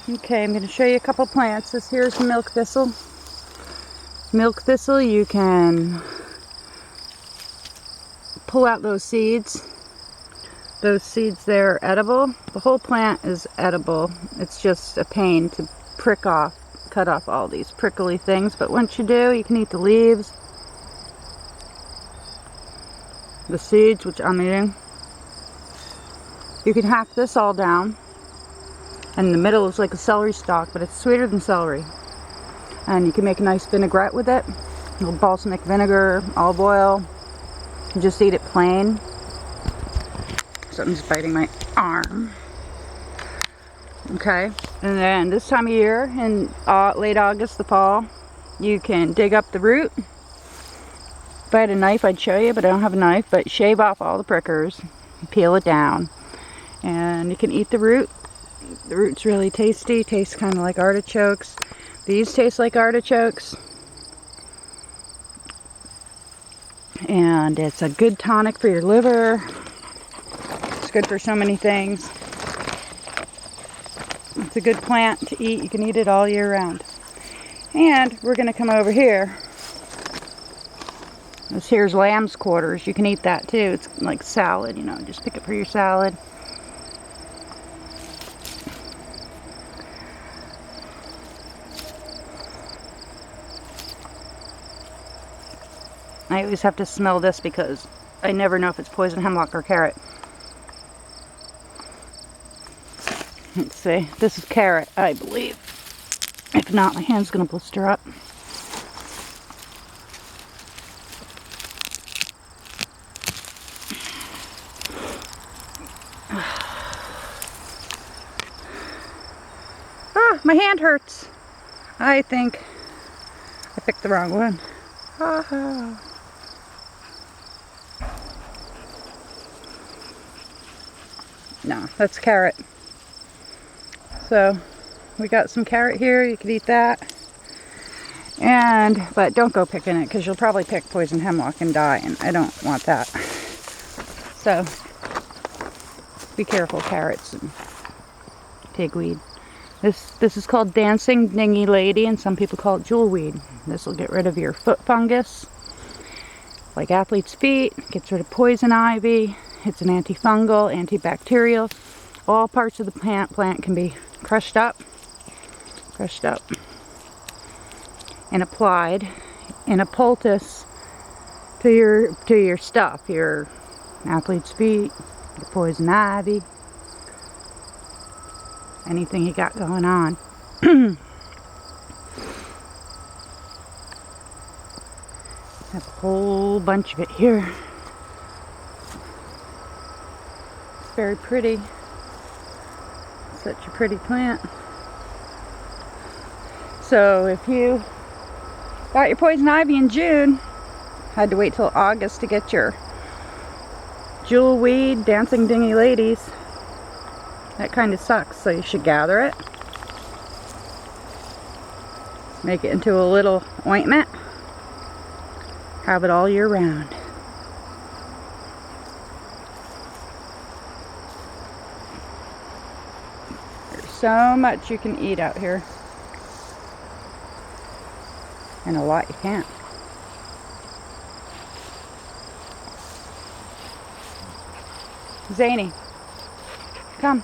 Okay, I'm going to show you a couple plants. This here's the milk thistle. Milk thistle, you can pull out those seeds. Those seeds there are edible. The whole plant is edible. It's just a pain to cut off all these prickly things. But once you do, you can eat the leaves, the seeds, which I'm eating. You can hack this all down. And in the middle is like a celery stalk, but it's sweeter than celery. And you can make a nice vinaigrette with it. A little balsamic vinegar, olive oil. You just eat it plain. Something's biting my arm. Okay, and then this time of year, in late August, the fall, you can dig up the root. If I had a knife, I'd show you, but I don't have a knife. But shave off all the prickers, peel it down, and you can eat the root. The root's really tasty. Tastes kind of like artichokes. These taste like artichokes. And it's a good tonic for your liver. It's good for so many things. It's a good plant to eat. You can eat it all year round. And we're going to come over here. This here's lamb's quarters. You can eat that too. It's like salad, you know. Just pick it for your salad. I always have to smell this because I never know if it's poison hemlock or carrot. Let's see. This is carrot, I believe. If not, my hand's going to blister up. Ah, my hand hurts. I think I picked the wrong one. Ah. No, that's carrot. So we got some carrot here. You could eat that. But don't go picking it because you'll probably pick poison hemlock and die, and I don't want that. So be careful, carrots and pigweed. This is called dancing dingy lady, and some people call it jewelweed. This will get rid of your foot fungus, like athlete's feet. Gets rid of poison ivy. It's an antifungal, antibacterial. All parts of the plant can be crushed up, and applied in a poultice to your stuff, your athlete's feet, your poison ivy, anything you got going on. Have a whole bunch of it here. It's very pretty. Such a pretty plant. So if you got your poison ivy in June, had to wait till August to get your jewelweed, dancing dingy ladies, that kind of sucks. So you should gather it, make it into a little ointment, have it all year round. There's so much you can eat out here, and a lot you can't. Zany, come.